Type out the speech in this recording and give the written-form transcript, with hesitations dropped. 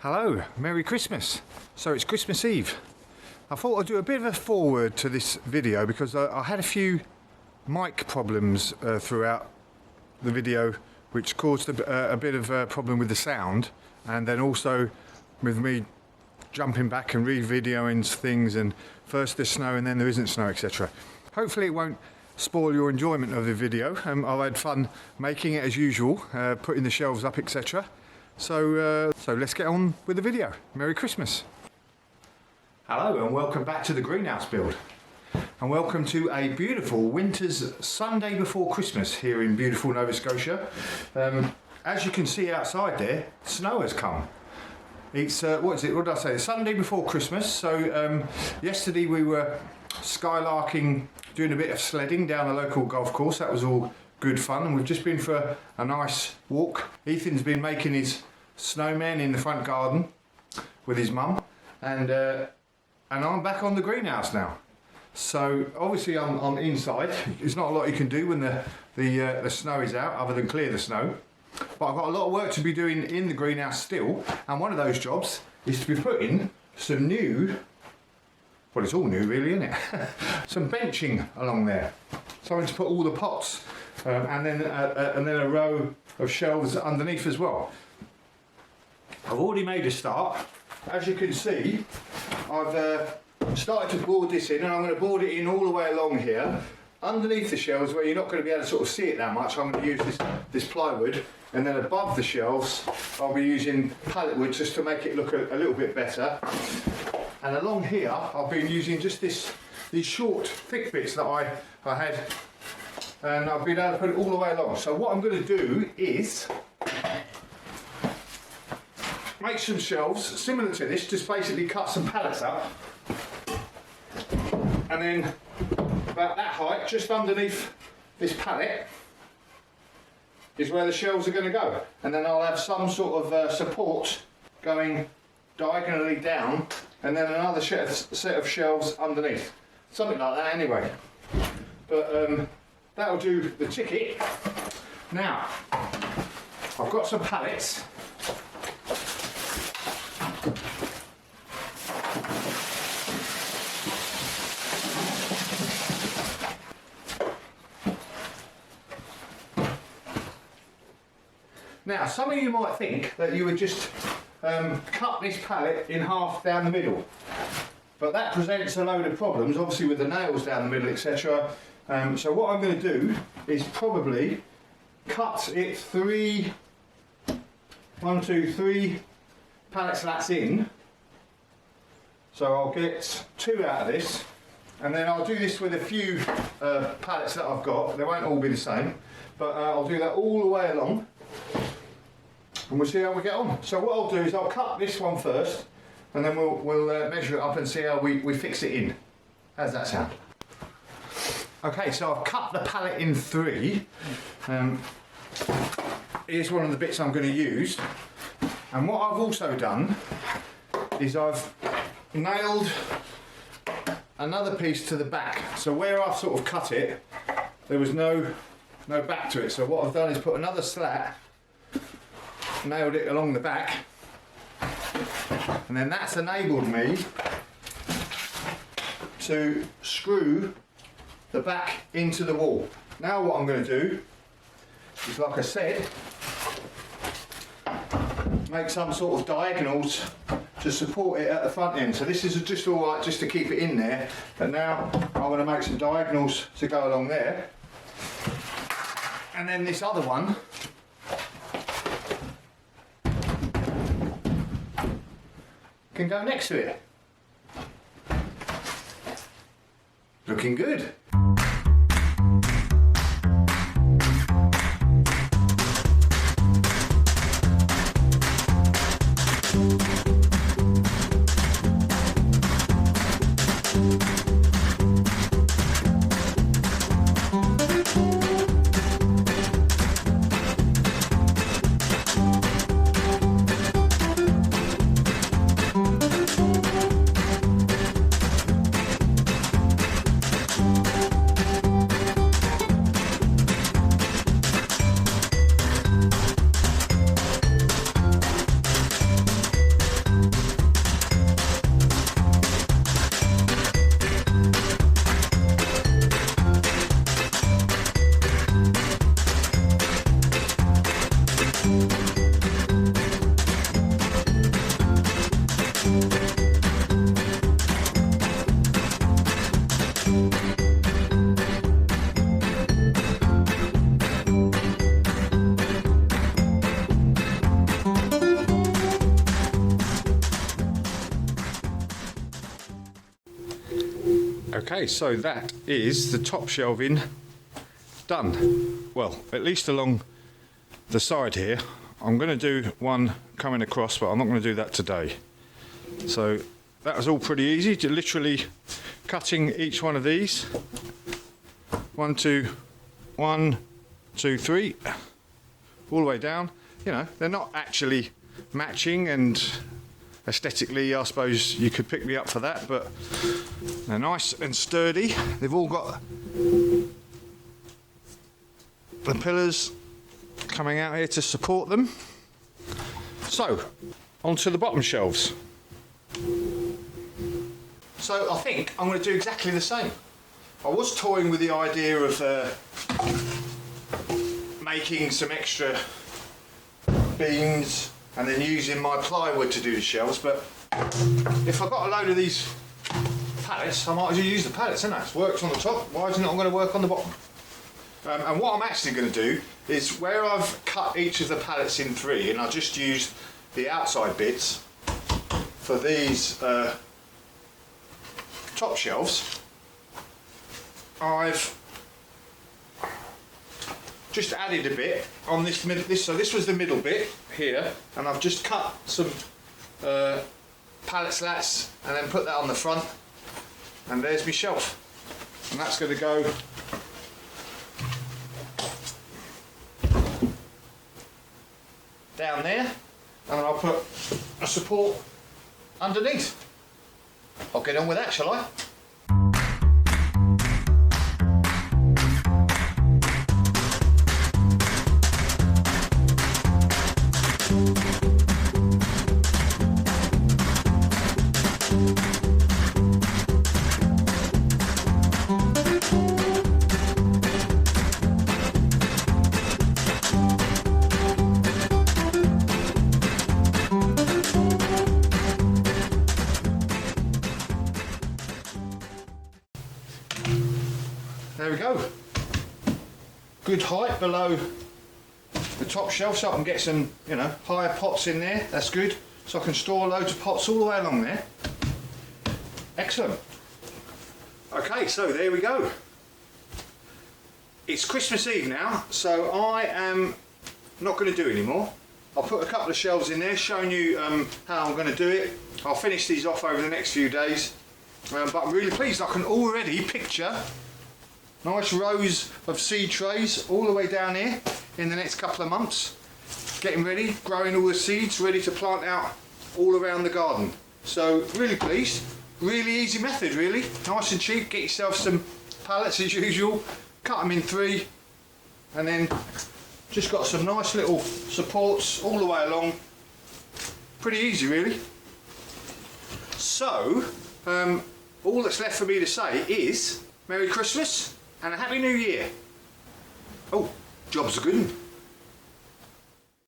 Hello, Merry Christmas. So it's Christmas Eve. I thought I'd do a bit of a foreword to this video because I had a few mic problems throughout the video which caused a bit of a problem with the sound, and then also with me jumping back and re-videoing things, and first there's snow and then there isn't snow, etc. Hopefully it won't spoil your enjoyment of the video. I've had fun making it as usual, putting the shelves up, etc. So let's get on with the video. Merry Christmas. Hello and welcome back to the greenhouse build, and welcome to a beautiful winter's Sunday before Christmas here in beautiful Nova Scotia. As you can see outside there, snow has come. It's what did I say, Sunday before Christmas. So yesterday we were skylarking, doing a bit of sledding down a local golf course. That was all good fun, and we've just been for a nice walk. Ethan's been making his snowman in the front garden with his mum, and I'm back on the greenhouse now. So obviously I'm inside. There's not a lot you can do when the snow is out other than clear the snow, but I've got a lot of work to be doing in the greenhouse still, and one of those jobs is to be putting some new, well, it's all new really, isn't it? Some benching along there, something to put all the pots and then a row of shelves underneath as well. I've already made a start. As you can see, I've started to board this in, and I'm going to board it in all the way along here underneath the shelves where you're not going to be able to sort of see it that much. I'm going to use this plywood, and then above the shelves I'll be using pallet wood just to make it look a little bit better. And along here I've been using just these short thick bits that I had, and I've been able to put it all the way along. So what I'm going to do is make some shelves similar to this, just basically cut some pallets up, and then about that height, just underneath this pallet, is where the shelves are going to go. And then I'll have some sort of support going diagonally down, and then another set of shelves underneath. Something like that anyway. But that'll do the ticket. Now, I've got some pallets. Now, some of you might think that you would just cut this pallet in half down the middle, but that presents a load of problems, obviously with the nails down the middle, etc. So what I'm going to do is probably cut it three pallet slats in. So I'll get 2 out of this, and then I'll do this with a few pallets that I've got. They won't all be the same, but I'll do that all the way along, and we'll see how we get on. So what I'll do is I'll cut this one first, and then we'll measure it up and see how we fix it in. How's that sound? Okay, so I've cut the pallet in 3. Here's one of the bits I'm going to use, and what I've also done is I've nailed another piece to the back. So where I've sort of cut it, there was no back to it. So what I've done is put another slat, nailed it along the back, and then that's enabled me to screw the back into the wall. Now what I'm going to do is, like I said, make some sort of diagonals to support it at the front end. So this is just all right just to keep it in there, but now I'm going to make some diagonals to go along there, and then this other one can go next to it. Looking good. Okay, so that is the top shelving done. Well, at least along the side here. I'm going to do one coming across, but I'm not going to do that today. So that was all pretty easy, to literally cutting each one of these. 1, 2, 1, 2, 3, all the way down. You know, they're not actually matching, and aesthetically I suppose you could pick me up for that, but they're nice and sturdy. They've all got the pillars coming out here to support them. So onto the bottom shelves. So I think I'm going to do exactly the same. I was toying with the idea of making some extra beams and then using my plywood to do the shelves, but if I've got a load of these pallets, I might as well use the pallets, and that works on the top. Why isn't it going to work on the bottom? And what I'm actually going to do is, where I've cut each of the pallets in 3, and I just used the outside bits for these top shelves, I've just added a bit on this middle. So this was the middle bit here, and I've just cut some pallet slats and then put that on the front, and there's my shelf, and that's going to go down there, and I'll put a support underneath. I'll get on with that, shall I? There we go. Good height below the top shelf, so I can get some, you know, higher pots in there. That's good. So I can store loads of pots all the way along there. Excellent. Okay, so there we go. It's Christmas Eve now, so I am not going to do any more. I'll put a couple of shelves in there, showing you how I'm going to do it. I'll finish these off over the next few days. But I'm really pleased. I can already picture nice rows of seed trays all the way down here in the next couple of months. Getting ready, growing all the seeds, ready to plant out all around the garden. So really pleased. Really easy method, really. Nice and cheap. Get yourself some pallets as usual. Cut them in 3. And then just got some nice little supports all the way along. Pretty easy, really. So, all that's left for me to say is Merry Christmas and a Happy New Year. Oh, job's a good one.